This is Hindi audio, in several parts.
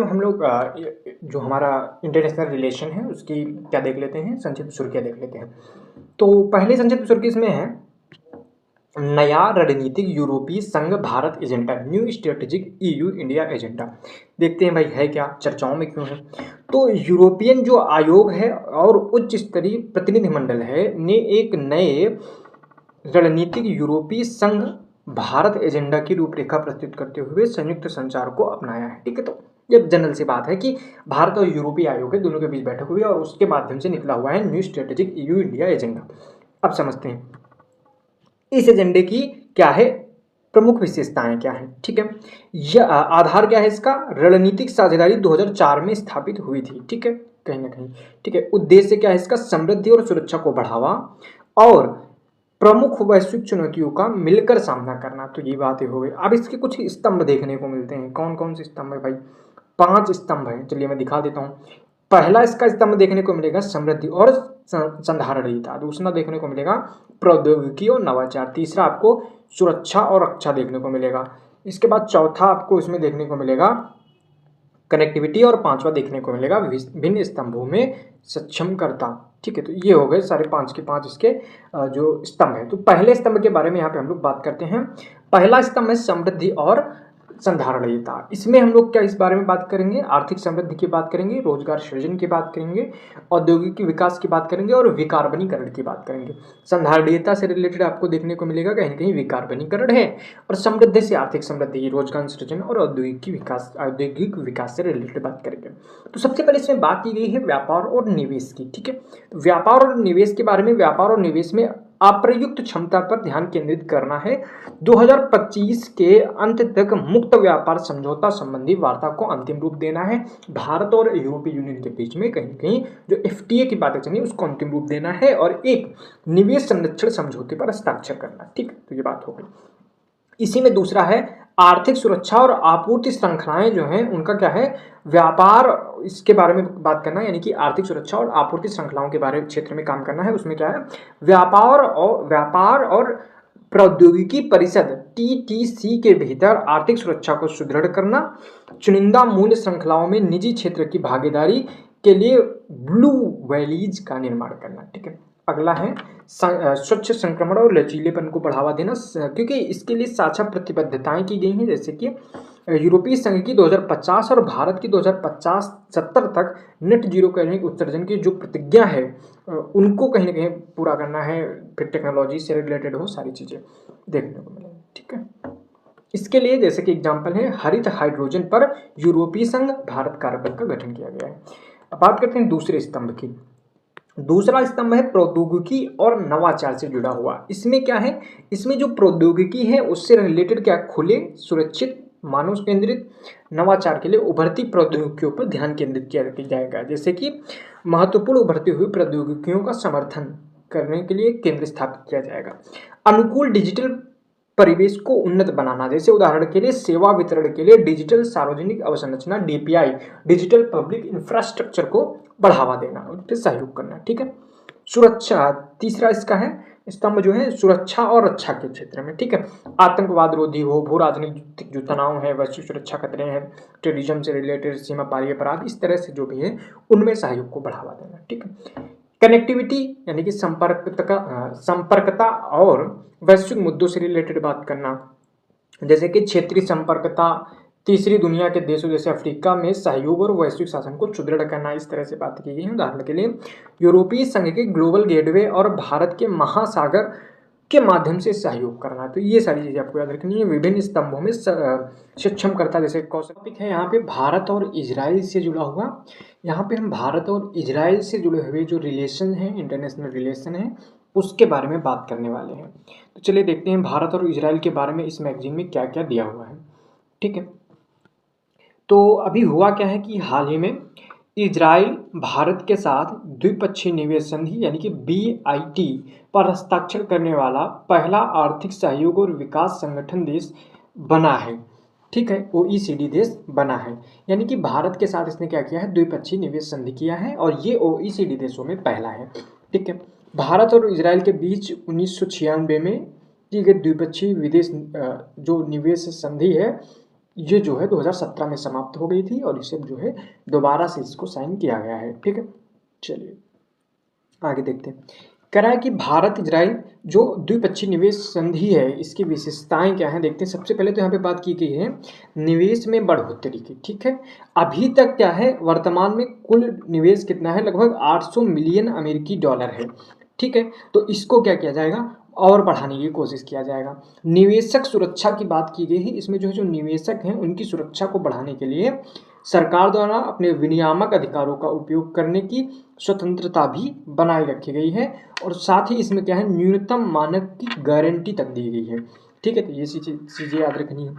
हम लोग जो हमारा इंटरनेशनल रिलेशन है उसकी क्या देख लेते हैं, संक्षिप्त सुर्खियाँ देख लेते हैं। तो पहली संक्षिप्त सुर्खी इसमें है, नया रणनीतिक यूरोपीय संघ Bharat agenda, new strategic EU India agenda. देखते हैं भाई है क्या, चर्चाओं में क्यों है। तो यूरोपियन जो आयोग है और उच्च स्तरीय प्रतिनिधिमंडल है ने एक नए रणनीतिक यूरोपीय संघ भारत एजेंडा की रूपरेखा प्रस्तुत करते हुए संयुक्त संचार को अपनाया है। ठीक है, तो ये जनरल सी बात है कि भारत और यूरोपीय आयोग है दोनों के बीच बैठक हुई और उसके माध्यम से निकला हुआ है new strategic EU India agenda. अब समझते हैं इस एजेंडे की क्या है, प्रमुख विशेषताएं क्या हैं। ठीक है, यह आधार क्या है इसका, रणनीतिक साझेदारी 2004 में स्थापित हुई थी। ठीक है, कहीं ना कहीं। ठीक है, उद्देश्य क्या है इसका, समृद्धि और सुरक्षा को बढ़ावा और प्रमुख वैश्विक चुनौतियों का मिलकर सामना करना। तो ये बातें हो गई। अब इसके कुछ स्तंभ देखने को मिलते हैं। कौन कौन से स्तंभ है भाई, 5 स्तंभ है। चलिए मैं दिखा देता हूँ। पहला इसका स्तंभ देखने को मिलेगा समृद्धि और संधारणीयता। दूसरा देखने को मिलेगा प्रौद्योगिकी और नवाचार। तीसरा आपको सुरक्षा और रक्षा देखने को मिलेगा। इसके बाद चौथा आपको इसमें देखने को मिलेगा कनेक्टिविटी और पांचवा देखने को मिलेगा भिन्न स्तंभों में सक्षम करता। ठीक है, तो ये हो गए सारे 5 के 5 इसके जो स्तंभ है। तो पहले स्तंभ के बारे में यहाँ पे हम लोग बात करते हैं। पहला स्तंभ है समृद्धि और संधारणीयता। इसमें हम लोग क्या इस बारे में बात करेंगे, आर्थिक समृद्धि की बात करेंगे, रोजगार सृजन की बात करेंगे, औद्योगिक विकास की बात करेंगे और विकार्बनीकरण की बात करेंगे। संधारणीयता से रिलेटेड आपको देखने को मिलेगा कहीं ना कहीं विकार्बनीकरण है, और समृद्धि से आर्थिक समृद्धि, रोजगार सृजन और औद्योगिक विकास से रिलेटेड बात करेंगे। तो सबसे पहले इसमें बात की गई है व्यापार और निवेश की। ठीक है, तो व्यापार और निवेश के बारे में, व्यापार और निवेश में अप्रयुक्त क्षमता पर ध्यान केंद्रित करना है। 2025 के अंत तक मुक्त व्यापार समझौता संबंधी वार्ता को अंतिम रूप देना है। भारत और यूरोपीय यूनियन के बीच में कहीं कहीं जो एफटीए की बातें चली उसको अंतिम रूप देना है और एक निवेश संरक्षण समझौते पर हस्ताक्षर करना। ठीक, तो ये बात हो गई। इसी में दूसरा है आर्थिक सुरक्षा और आपूर्ति श्रृंखलाएं जो हैं उनका क्या है, व्यापार, इसके बारे में बात करना, यानी कि आर्थिक सुरक्षा और आपूर्ति श्रृंखलाओं के बारे में क्षेत्र में काम करना है। उसमें क्या है, व्यापार और प्रौद्योगिकी परिषद टीटीसी के भीतर आर्थिक सुरक्षा को सुदृढ़ करना, चुनिंदा मूल्य श्रृंखलाओं में निजी क्षेत्र की भागीदारी के लिए ब्लू वैलीज का निर्माण करना। ठीक है, अगला है स्वच्छ संक्रमण और लचीलेपन को बढ़ावा देना, क्योंकि इसके लिए साझा प्रतिबद्धताएं की गई हैं, जैसे कि यूरोपीय संघ की 2050 और भारत की 2050-70 तक नेट जीरो कार्बनिक उत्सर्जन की जो प्रतिज्ञा है उनको कहीं ना कहीं पूरा करना है। फिर टेक्नोलॉजी से रिलेटेड हो सारी चीज़ें देखने को मिलेंगी। ठीक है, इसके लिए जैसे कि एग्जाम्पल है हरित हाइड्रोजन पर यूरोपीय संघ भारत कार्यबल का गठन किया गया है। अब बात करते हैं दूसरे स्तंभ की। दूसरा स्तंभ है प्रौद्योगिकी और नवाचार से जुड़ा हुआ। इसमें क्या है, इसमें जो प्रौद्योगिकी है उससे रिलेटेड क्या, खुले, सुरक्षित, मानव केंद्रित नवाचार के लिए उभरती प्रौद्योगिकियों पर ध्यान केंद्रित किया जाएगा। जैसे कि महत्वपूर्ण उभरती हुई प्रौद्योगिकियों का समर्थन करने के लिए केंद्र स्थापित किया जाएगा। अनुकूल डिजिटल परिवेश को उन्नत बनाना, जैसे उदाहरण के लिए सेवा वितरण के लिए डिजिटल सार्वजनिक अवसंरचना डीपीआई, डिजिटल पब्लिक इंफ्रास्ट्रक्चर को बढ़ावा देना, उस पर सहयोग करना। ठीक है, सुरक्षा तीसरा इसका है स्तंभ जो है, सुरक्षा और रक्षा के क्षेत्र में। ठीक है, आतंकवाद रोधी हो, भू राजनीतिक जो तनाव है, वैश्विक सुरक्षा खतरे हैं, टेररिज्म से रिलेटेड, सीमा पारी अपराध, इस तरह से जो भी है उनमें सहयोग को बढ़ावा देना। ठीक है, कनेक्टिविटी यानी कि संपर्कता और वैश्विक मुद्दों से रिलेटेड बात करना, जैसे कि क्षेत्रीय संपर्कता, तीसरी दुनिया के देशों जैसे अफ्रीका में सहयोग और वैश्विक शासन को सुदृढ़ करना, इस तरह से बात की गई है। उदाहरण के लिए यूरोपीय संघ के ग्लोबल गेटवे और भारत के महासागर के माध्यम से सहयोग करना। तो ये सारी चीज़ें आपको याद रखनी है। विभिन्न स्तंभों में सक्षम करता, जैसे टॉपिक है यहाँ पे भारत और इजराइल से जुड़ा हुआ। यहाँ पे हम भारत और इजराइल से जुड़े हुए जो रिलेशन है, इंटरनेशनल रिलेशन है, उसके बारे में बात करने वाले हैं। तो चलिए देखते हैं भारत और इजराइल के बारे में इस मैगजीन में क्या क्या दिया हुआ है। ठीक है, तो अभी हुआ क्या है कि हाल ही में इजराइल भारत के साथ द्विपक्षीय निवेश संधि यानी कि BIT पर हस्ताक्षर करने वाला पहला आर्थिक सहयोग और विकास संगठन देश बना है। ठीक है, OECD देश बना है, यानी कि भारत के साथ इसने क्या किया है, द्विपक्षीय निवेश संधि किया है और ये OECD देशों में पहला है। ठीक है, भारत और इजराइल के बीच 1996 में की गई द्विपक्षीय विदेश जो निवेश संधि है ये जो है 2017 में समाप्त हो गई थी और इसे जो है दोबारा से इसको साइन किया गया है। ठीक है, चलिए आगे देखते हैं। कह रहा है कि भारत इजराइल जो द्विपक्षीय निवेश संधि है इसकी विशेषताएं क्या हैं, देखते हैं। सबसे पहले तो यहाँ पे बात की गई है निवेश में बढ़ोतरी की। ठीक है, अभी तक क्या है, वर्तमान में कुल निवेश कितना है, लगभग 800 मिलियन अमेरिकी डॉलर है। ठीक है, तो इसको क्या किया जाएगा, और बढ़ाने की कोशिश किया जाएगा। निवेशक सुरक्षा की बात की गई है, इसमें जो निवेशक हैं उनकी सुरक्षा को बढ़ाने के लिए सरकार द्वारा अपने विनियामक अधिकारों का उपयोग करने की स्वतंत्रता भी बनाए रखी गई है, और साथ ही इसमें क्या है, न्यूनतम मानक की गारंटी तक दी गई है। ठीक है, तो ये चीज़ें याद रखनी है।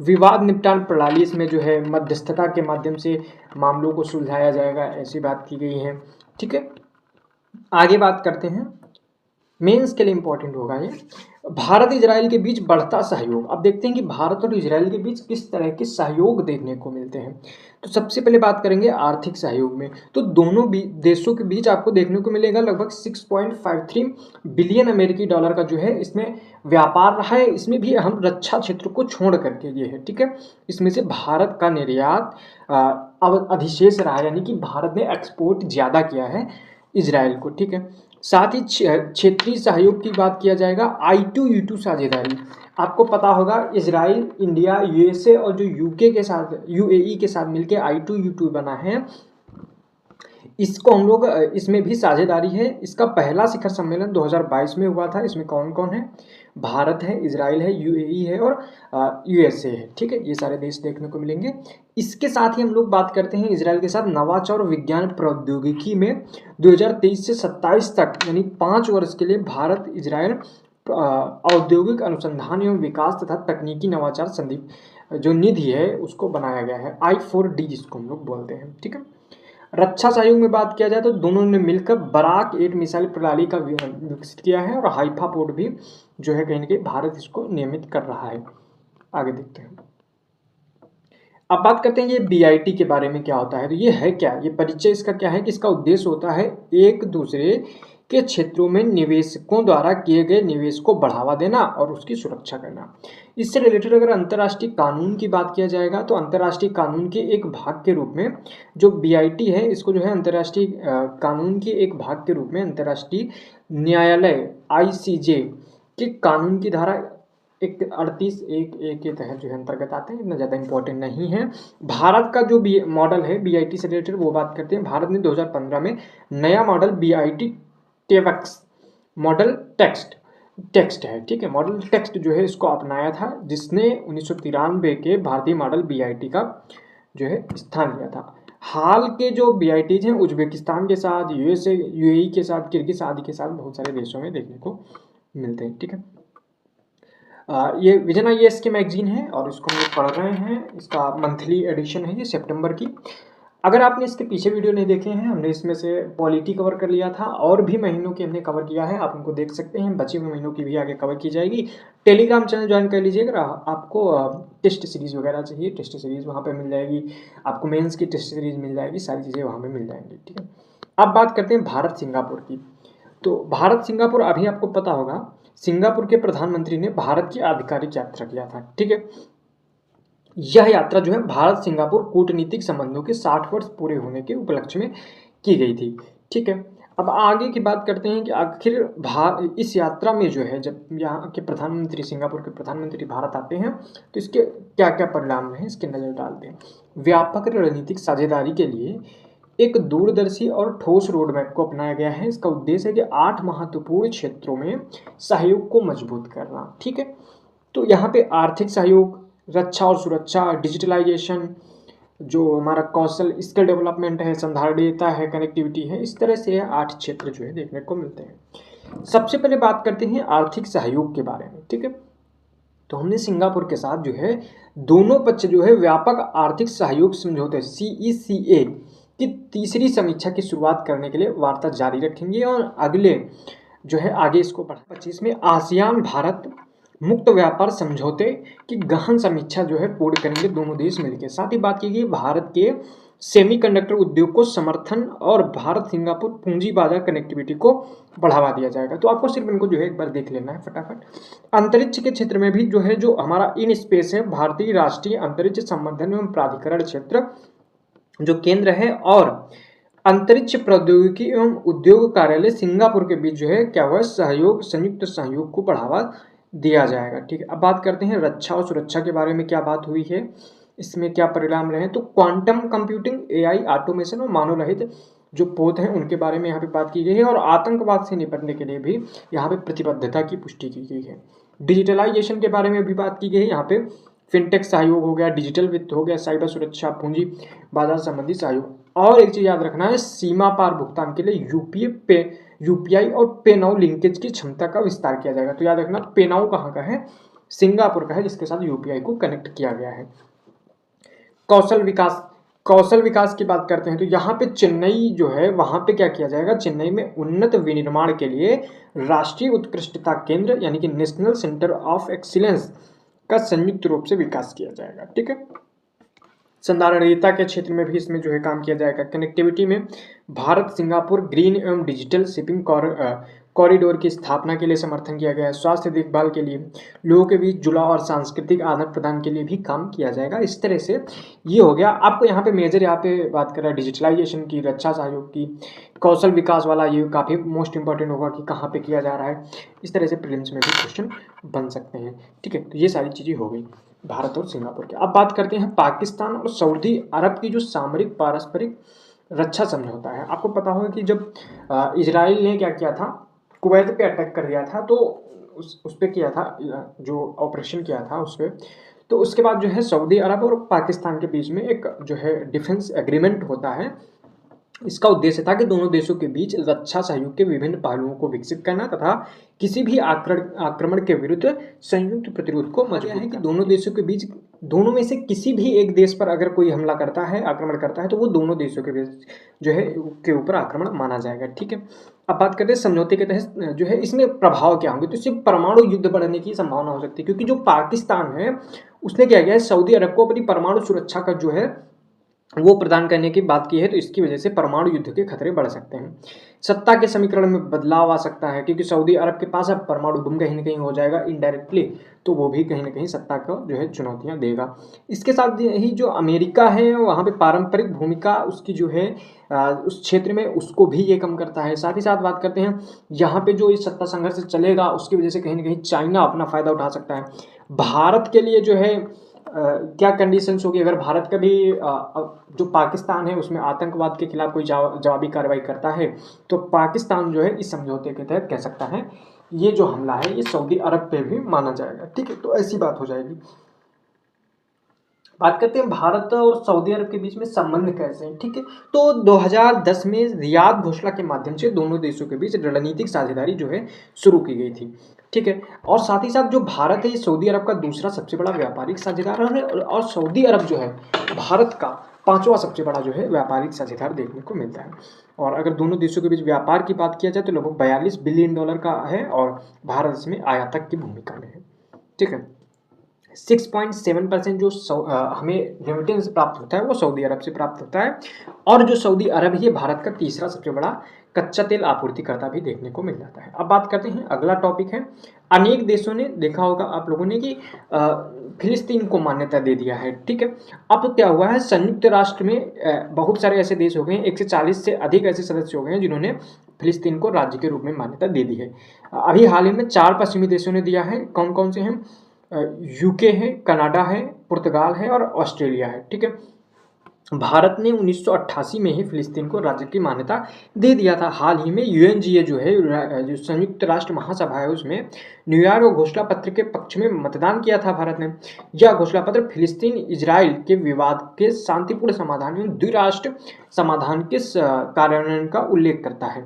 विवाद निपटान प्रणाली, इसमें जो है मध्यस्थता के माध्यम से मामलों को सुलझाया जाएगा, ऐसी बात की गई है। ठीक है, आगे बात करते हैं, मेंस के लिए इंपॉर्टेंट होगा ये, भारत इजराइल के बीच बढ़ता सहयोग। अब देखते हैं कि भारत और इजराइल के बीच किस तरह के सहयोग देखने को मिलते हैं। तो सबसे पहले बात करेंगे आर्थिक सहयोग में, तो दोनों देशों के बीच आपको देखने को मिलेगा लगभग 6.53 बिलियन अमेरिकी डॉलर का जो है इसमें व्यापार रहा है। इसमें भी हम रक्षा क्षेत्र को छोड़ करके ये है। ठीक है, इसमें से भारत का निर्यात अब अधिशेष रहा, यानी कि भारत ने एक्सपोर्ट ज़्यादा किया है इजराइल को। ठीक है, साथ ही क्षेत्रीय सहयोग की बात किया जाएगा। I2U2 साझेदारी, आपको पता होगा इजराइल, इंडिया, यूएसए और जो यूके के साथ, यूएई के साथ मिलकर I2U2 बना है, इसको हम लोग, इसमें भी साझेदारी है। इसका पहला शिखर सम्मेलन 2022 में हुआ था। इसमें कौन कौन है, भारत है, इजराइल है, यूएई है और यूएसए है। ठीक है, ये सारे देश देखने को मिलेंगे। इसके साथ ही हम लोग बात करते हैं इजराइल के साथ नवाचार और विज्ञान प्रौद्योगिकी में 2023 से 27 तक, यानी 5 वर्ष के लिए भारत इजराइल औद्योगिक अनुसंधान एवं विकास तथा तकनीकी नवाचार संधि जो निधि है उसको बनाया गया है, I4D जिसको हम लोग बोलते हैं। ठीक है, रक्षा सहयोग में बात किया जाए तो दोनों ने मिलकर बराक 8 मिसाइल प्रणाली का विकसित किया है, और हाइफा पोर्ट भी जो है कहीं ना कहीं भारत इसको नियमित कर रहा है। आगे देखते हैं, अब बात करते हैं ये BIT के बारे में क्या होता है। तो ये है क्या, ये परिचय इसका क्या है कि इसका उद्देश्य होता है एक दूसरे के क्षेत्रों में निवेशकों द्वारा किए गए निवेश को बढ़ावा देना और उसकी सुरक्षा करना। इससे रिलेटेड अगर अंतर्राष्ट्रीय कानून की बात किया जाएगा तो अंतर्राष्ट्रीय कानून के एक भाग के रूप में जो BIT है इसको जो है अंतर्राष्ट्रीय कानून के एक भाग के रूप में अंतर्राष्ट्रीय न्यायालय ICJ के कानून की धारा 38(1)(a) के तहत जो है अंतर्गत आते हैं, इतना ज़्यादा इंपॉर्टेंट नहीं है। भारत का जो मॉडल है BIT से रिलेटेड वो बात करते हैं। भारत ने 2015 में नया मॉडल BIT टेवक्स मॉडल टेक्स्ट है। ठीक है, मॉडल टेक्स्ट जो है इसको अपनाया था, जिसने 1993 के भारतीय मॉडल BIT का जो है स्थान लिया था। हाल के जो BITs हैं उज्बेकिस्तान के साथ, यूएसए, यूएई के साथ, किर्गिज आदि के साथ बहुत सारे देशों में देखने को मिलते हैं। ठीक है, ये विजन IAS की मैगजीन है और इसको हम लोग पढ़ रहे हैं। इसका मंथली एडिशन है ये सितंबर की। अगर आपने इसके पीछे वीडियो नहीं देखे हैं, हमने इसमें से पॉलिटी कवर कर लिया था और भी महीनों की हमने कवर किया है, आप उनको देख सकते हैं। बचे हुए महीनों की भी आगे कवर की जाएगी। टेलीग्राम चैनल ज्वाइन कर लीजिएगा। आपको टेस्ट सीरीज़ वगैरह चाहिए, टेस्ट सीरीज़ वहाँ पे मिल जाएगी। आपको मेंस की टेस्ट सीरीज़ मिल जाएगी, सारी चीज़ें वहाँ पे मिल जाएंगी। ठीक है, अब बात करते हैं भारत सिंगापुर की। तो भारत सिंगापुर, अभी आपको पता होगा सिंगापुर के प्रधानमंत्री ने भारत की आधिकारिक यात्रा किया था। ठीक है, यह यात्रा जो है भारत सिंगापुर कूटनीतिक संबंधों के 60 वर्ष पूरे होने के उपलक्ष्य में की गई थी। ठीक है, अब आगे की बात करते हैं कि आखिर इस यात्रा में जो है, जब यहाँ के प्रधानमंत्री, सिंगापुर के प्रधानमंत्री भारत आते हैं तो इसके क्या क्या परिणाम रहे, इसके नज़र डालते हैं। व्यापक रणनीतिक साझेदारी के लिए एक दूरदर्शी और ठोस रोडमैप को अपनाया गया है। इसका उद्देश्य है कि 8 महत्वपूर्ण क्षेत्रों में सहयोग को मजबूत करना। ठीक है, तो यहाँ पे आर्थिक सहयोग, रक्षा और सुरक्षा, डिजिटलाइजेशन, जो हमारा कौशल स्किल डेवलपमेंट है, संधारणीयता है, कनेक्टिविटी है, इस तरह से 8 क्षेत्र जो है देखने को मिलते हैं। सबसे पहले बात करते हैं आर्थिक सहयोग के बारे में। ठीक है, तो हमने सिंगापुर के साथ जो है दोनों पक्ष जो है व्यापक आर्थिक सहयोग समझौते CECA की तीसरी समीक्षा की शुरुआत करने के लिए वार्ता जारी रखेंगे और अगले जो है आगे इसको बढ़ा 25 में आसियान भारत मुक्त व्यापार समझौते की गहन समीक्षा जो है पूर्ण करेंगे दोनों देश मिलकर। साथ ही बात की गई भारत के सेमीकंडक्टर उद्योग को समर्थन और भारत सिंगापुर पूंजी बाजार कनेक्टिविटी को बढ़ावा दिया जाएगा। तो आपको सिर्फ इनको जो है एक बार देख लेना है फटाफट। अंतरिक्ष के क्षेत्र में भी जो है जो हमारा इन स्पेस है, भारतीय राष्ट्रीय अंतरिक्ष संवर्धन एवं प्राधिकरण क्षेत्र जो केंद्र है और अंतरिक्ष प्रौद्योगिकी एवं उद्योग कार्यालय सिंगापुर के बीच जो है क्या हुआ, सहयोग, संयुक्त सहयोग को बढ़ावा दिया जाएगा। ठीक है, अब बात करते हैं रक्षा और सुरक्षा के बारे में क्या बात हुई है, इसमें क्या परिणाम रहे। तो क्वांटम कंप्यूटिंग, एआई, ऑटोमेशन और मानव रहित जो पोत हैं उनके बारे में यहाँ पे बात की गई है और आतंकवाद से निपटने के लिए भी यहाँ पे प्रतिबद्धता की पुष्टि की गई है। डिजिटलाइजेशन के बारे में भी बात की गई है, यहाँ पे फिनटेक सहयोग हो गया, डिजिटल वित्त हो गया, साइबर सुरक्षा, पूंजी बाजार संबंधी सहयोग। और एक चीज याद रखना है, सीमा पार भुगतान के लिए यूपीआई और पे नाउ लिंकेज की क्षमता का विस्तार किया जाएगा। तो याद रखना पे नाउ कहाँ का है, सिंगापुर का है, जिसके साथ यूपीआई को कनेक्ट किया गया है। कौशल विकास की बात करते हैं तो यहाँ पे चेन्नई जो है वहाँ पे क्या किया जाएगा, चेन्नई में उन्नत विनिर्माण के लिए राष्ट्रीय उत्कृष्टता केंद्र यानी कि नेशनल सेंटर ऑफ एक्सीलेंस का संयुक्त रूप से विकास किया जाएगा। ठीक है, संधारणीयता के क्षेत्र में भी इसमें जो है काम किया जाएगा। कनेक्टिविटी में भारत सिंगापुर ग्रीन एवं डिजिटल शिपिंग कॉरिडोर की स्थापना के लिए समर्थन किया गया है। स्वास्थ्य देखभाल के लिए, लोगों के बीच जुड़ाव और सांस्कृतिक आदान प्रदान के लिए भी काम किया जाएगा। इस तरह से ये हो गया। आपको यहाँ पे मेजर यहाँ पे बात कर रहा है डिजिटलाइजेशन की, रक्षा सहयोग की, कौशल विकास वाला, ये काफ़ी मोस्ट इंपॉर्टेंट होगा कि कहाँ पे किया जा रहा है। इस तरह से प्रीलिम्स में भी क्वेश्चन बन सकते हैं। ठीक है, तो ये सारी चीज़ें हो गई भारत और सिंगापुर के। अब बात करते हैं पाकिस्तान और सऊदी अरब की जो सामरिक पारस्परिक रक्षा समझौता है। आपको पता होगा कि जब इजराइल ने क्या किया था, कुवैत पे अटैक कर दिया था, तो उस पर किया था जो ऑपरेशन किया था उस पर, तो उसके बाद जो है सऊदी अरब और पाकिस्तान के बीच में एक जो है डिफेंस एग्रीमेंट होता है। इसका उद्देश्य था कि दोनों देशों के बीच रक्षा सहयोग के विभिन्न पहलुओं को विकसित करना तथा किसी भी आक्रमण के विरुद्ध संयुक्त प्रतिरोध को मजबूत करना। कि दोनों देशों के बीच, दोनों में से किसी भी एक देश पर अगर कोई हमला करता है, आक्रमण करता है, तो वो दोनों देशों के बीच जो है के ऊपर आक्रमण माना जाएगा। ठीक है, अब बात करते हैं समझौते के तहत जो है इसमें प्रभाव क्या होंगे। तो इससे परमाणु युद्ध बढ़ने की संभावना हो सकती है, क्योंकि जो पाकिस्तान है उसने क्या किया है, सऊदी अरब को अपनी परमाणु सुरक्षा का जो है वो प्रदान करने की बात की है, तो इसकी वजह से परमाणु युद्ध के खतरे बढ़ सकते हैं। सत्ता के समीकरण में बदलाव आ सकता है, क्योंकि सऊदी अरब के पास अब परमाणु बम कहीं ना कहीं हो जाएगा इनडायरेक्टली, तो वो भी कहीं ना कहीं सत्ता को जो है चुनौतियां देगा। इसके साथ ही जो अमेरिका है वहाँ पे पारंपरिक भूमिका उसकी जो है उस क्षेत्र में, उसको भी ये कम करता है। साथ ही साथ बात करते हैं यहाँ पे जो इस सत्ता संघर्ष चलेगा उसकी वजह से कहीं ना कहीं चाइना अपना फायदा उठा सकता है। भारत के लिए जो है क्या कंडीशंस होगी, अगर भारत का भी जो पाकिस्तान है उसमें आतंकवाद के खिलाफ कोई जवाबी कार्रवाई करता है, तो पाकिस्तान जो है इस समझौते के तहत कह सकता है ये जो हमला है ये सऊदी अरब पे भी माना जाएगा। ठीक है, तो ऐसी बात हो जाएगी। बात करते हैं भारत और सऊदी अरब के बीच में संबंध कैसे हैं। ठीक है, तो 2010 में रियाद घोषणा के माध्यम से दोनों देशों के बीच रणनीतिक साझेदारी जो है शुरू की गई थी। ठीक है, और साथ ही साथ जो भारत है ये सऊदी अरब का दूसरा सबसे बड़ा व्यापारिक साझेदार है, और सऊदी अरब जो है भारत का 5वां सबसे बड़ा जो है व्यापारिक साझेदार देखने को मिलता है। और अगर दोनों देशों के बीच व्यापार की बात किया जाए तो लगभग 42 बिलियन डॉलर का है, और भारत इसमें आयातक की भूमिका में है। ठीक है, 6.7% जो हमें रेमिटेंस प्राप्त होता है वो सऊदी अरब से प्राप्त होता है, और जो सऊदी अरब ही भारत का तीसरा सबसे बड़ा कच्चा तेल आपूर्तिकर्ता भी देखने को मिल जाता है। अब बात करते हैं, अगला टॉपिक है, अनेक देशों ने देखा होगा आप लोगों ने कि फिलिस्तीन को मान्यता दे दिया है। ठीक है, अब क्या हुआ है, संयुक्त राष्ट्र में बहुत सारे ऐसे देश हो गए हैं, 140 से अधिक ऐसे सदस्य हो गए हैं जिन्होंने फिलिस्तीन को राज्य के रूप में मान्यता दे दी है। अभी हाल ही में 4 पश्चिमी देशों ने दिया है। कौन कौन से हैं, यूके है, कनाडा है, पुर्तगाल है और ऑस्ट्रेलिया है। ठीक है, भारत ने 1988 में ही फिलिस्तीन को राज्य की मान्यता दे दिया था। हाल ही में यूएनजीए जो है, जो संयुक्त राष्ट्र महासभा है, उसमें न्यूयॉर्क घोषणा पत्र के पक्ष में मतदान किया था भारत ने। यह घोषणा पत्र फिलिस्तीन इजराइल के विवाद के शांतिपूर्ण समाधान एवं द्विराष्ट्र समाधान के कार्यान्वयन का उल्लेख करता है।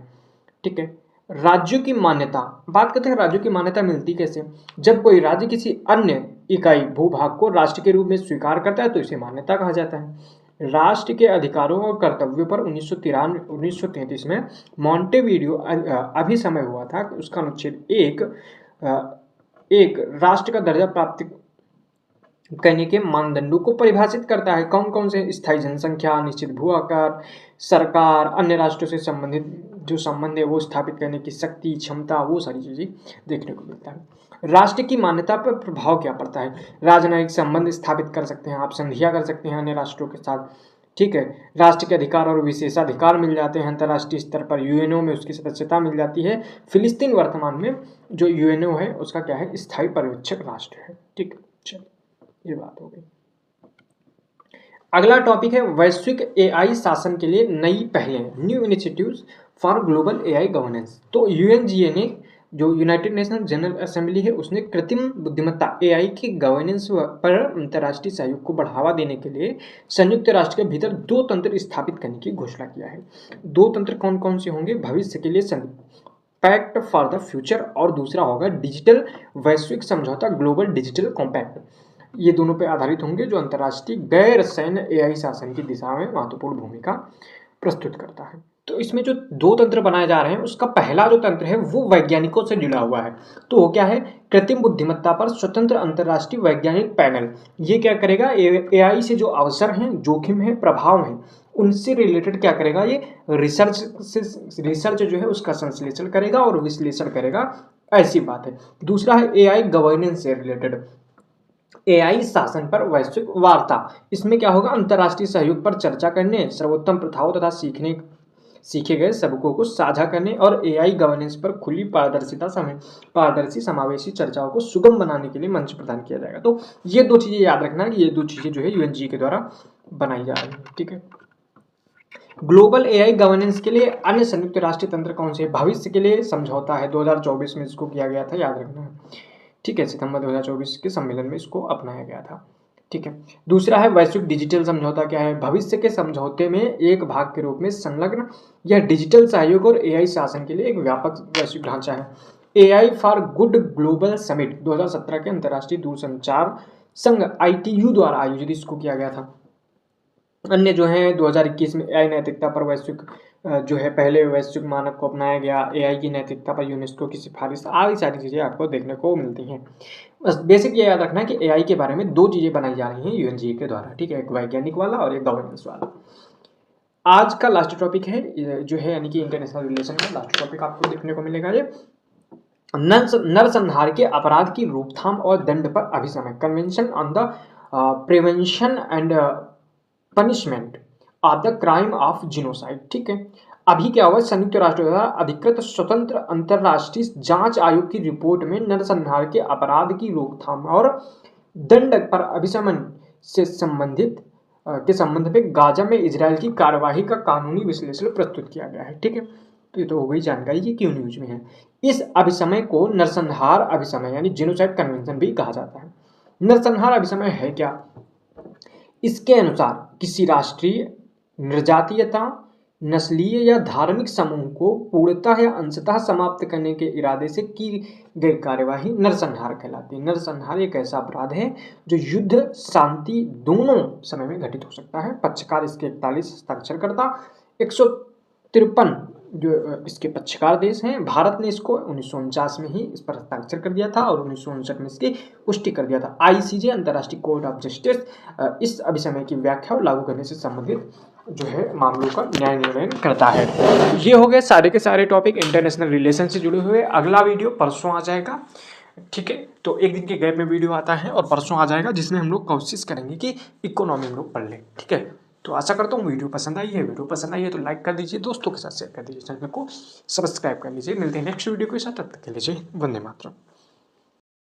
ठीक है, राज्यों की मान्यता, बात करते हैं राज्यों की मान्यता मिलती कैसे। जब कोई राज्य किसी अन्य इकाई भूभाग को राष्ट्र के रूप में स्वीकार करता है तो इसे मान्यता कहा जाता है। राष्ट्र के अधिकारों और कर्तव्यों पर 1933 में मॉन्टेवीडियो अभिसमय हुआ था। उसका अनुच्छेद एक राष्ट्र का दर्जा प्राप्त करने के मानदंडों को परिभाषित करता है। कौन कौन से? स्थायी जनसंख्या, निश्चित भू आकार, सरकार, अन्य राष्ट्रों से संबंधित जो संबंध है वो स्थापित करने की शक्ति, क्षमता, वो सारी चीजें देखने को मिलता है। राष्ट्र की मान्यता पर प्रभाव क्या पड़ता है? राजनयिक संबंध स्थापित कर सकते हैं आप, संधियां कर सकते हैं अन्य राष्ट्रों के साथ, ठीक है। राष्ट्र के अधिकार और विशेषाधिकार मिल जाते हैं, अंतर्राष्ट्रीय स्तर पर यूएनओ में उसकी सदस्यता मिल जाती है। फिलिस्तीन वर्तमान में जो यूएनओ है उसका क्या है? स्थायी पर्यवेक्षक राष्ट्र है, ठीक है। चलो ये बात हो गई। अगला टॉपिक है वैश्विक एआई शासन के लिए नई पहलें, new initiatives for global AI governance. तो यूएनजीए ने, जो यूनाइटेड नेशन जनरल असेंबली है, उसने कृत्रिम बुद्धिमत्ता एआई की गवर्नेंस पर अंतर्राष्ट्रीय सहयोग को बढ़ावा देने के लिए संयुक्त राष्ट्र के भीतर 2 तंत्र स्थापित करने की घोषणा किया है। 2 तंत्र कौन कौन से होंगे? भविष्य के लिए पैक्ट फॉर द फ्यूचर और दूसरा होगा डिजिटल वैश्विक समझौता, ग्लोबल डिजिटल कॉम्पैक्ट। ये दोनों पे आधारित होंगे, जो अंतर्राष्ट्रीय गैर सैन्य एआई शासन की दिशा में महत्वपूर्ण भूमिका प्रस्तुत करता है। तो इसमें जो 2 तंत्र बनाए जा रहे हैं, उसका पहला जो तंत्र है वो वैज्ञानिकों से जुड़ा हुआ है। तो वो क्या है? कृत्रिम बुद्धिमत्ता पर स्वतंत्र अंतर्राष्ट्रीय वैज्ञानिक पैनल। ये क्या करेगा? एआई से जो अवसर हैं, जोखिम है, प्रभाव हैं, उनसे रिलेटेड क्या करेगा? ये रिसर्च जो है उसका संश्लेषण करेगा और विश्लेषण करेगा, ऐसी बात है। दूसरा है एआई गवर्नेंस से रिलेटेड, एआई शासन पर वैश्विक वार्ता। इसमें क्या होगा? अंतर्राष्ट्रीय सहयोग पर चर्चा करने, सर्वोत्तम प्रथाओं तथा सीखे गए सबकों को साझा करने और एआई गवर्नेंस पर खुली पारदर्शी समावेशी चर्चाओं को सुगम बनाने के लिए मंच प्रदान किया जाएगा। तो ये 2 चीजें याद रखना कि ये 2 चीजें जो है यूएनजी के द्वारा बनाई जा रही है, ठीक है। ग्लोबल एआई गवर्नेंस के लिए अन्य संयुक्त राष्ट्रीय तंत्र कौन से? भविष्य के लिए समझौता है, 2024 में इसको किया गया था, याद रखना है, ठीक है। सितंबर 2024 के सम्मेलन में इसको अपनाया गया था, ठीक है। दूसरा है वैश्विक डिजिटल समझौता। क्या है? भविष्य के समझौते में एक भाग के रूप में संलग्न यह डिजिटल सहयोग और एआई शासन के लिए एक व्यापक वैश्विक ढांचा है। AI for good global summit 2017 के अंतर्राष्ट्रीय दूरसंचार संघ ITU द्वारा आयोजित इसको किया गया था। अन्य जो है 2021 में एआई नैतिकता पर वैश्विक जो है पहले वैश्विक मानक को अपनाया गया, एआई की नैतिकता पर यूनेस्को की सिफारिश, आदि सारी चीज़ें आपको देखने को मिलती हैं। बस बेसिक ये याद रखना है कि एआई के बारे में 2 चीज़ें बनाई जा रही हैं यूएनजीए के द्वारा, ठीक है, एक वैज्ञानिक वाला और एक गवर्नेंस वाला। आज का लास्ट टॉपिक है जो है यानी कि इंटरनेशनल रिलेशन का लास्ट टॉपिक आपको देखने को मिलेगा, ये नरसंहार के अपराध की रोकथाम और दंड पर अभिसमय, convention on the prevention and punishment of the crime of genocide, ठीक है। अभी क्या हुआ? संयुक्त राष्ट्र द्वारा अधिकृत स्वतंत्र अंतर्राष्ट्रीय जांच आयोग की रिपोर्ट में नरसंहार के अपराध की रोकथाम और दंड पर अभिशमन से संबंध में गाजा में इजराइल की कार्यवाही का कानूनी विश्लेषण प्रस्तुत किया गया है, ठीक है। तो ये तो हो गई जानकारी कि क्यों न्यूज में है। इस अभिसमय को नरसंहार अभिसमय यानी जिनोसाइड कन्वेंशन भी कहा जाता है। नरसंहार अभिसमय है क्या? इसके अनुसार किसी राष्ट्रीय, निर्जातीयता, नस्लीय या धार्मिक समूह को पूर्णतः या अंशतः समाप्त करने के इरादे से की गई कार्यवाही नरसंहार कहलाती है। नरसंहार एक ऐसा अपराध है जो युद्ध शांति दोनों समय में घटित हो सकता है। पक्षकार इसके 41 हस्ताक्षरकर्ता, 153 जो इसके पक्षकार देश हैं। भारत ने इसको 1949 में ही इस पर हस्ताक्षर कर दिया था और 1959 में इसकी पुष्टि कर दिया था। ICJ अंतर्राष्ट्रीय कोर्ट ऑफ जस्टिस इस अभिसमय की व्याख्या और लागू करने से संबंधित जो है मामलों का न्याय निर्णय करता है। ये हो गए सारे के सारे टॉपिक इंटरनेशनल रिलेशन से जुड़े हुए। अगला वीडियो परसों आ जाएगा, ठीक है। तो एक दिन के गैप में वीडियो आता है और परसों आ जाएगा, जिसमें हम लोग कोशिश करेंगे कि इकोनॉमी हम लोग पढ़ लें, ठीक है। तो आशा करता हूँ वीडियो पसंद आई है। वीडियो पसंद आई है तो लाइक कर दीजिए, दोस्तों के साथ शेयर कर दीजिए, चैनल को सब्सक्राइब कर लीजिए। मिलते हैं नेक्स्ट वीडियो के साथ, तब तक के लिए जय, वंदे मातरम।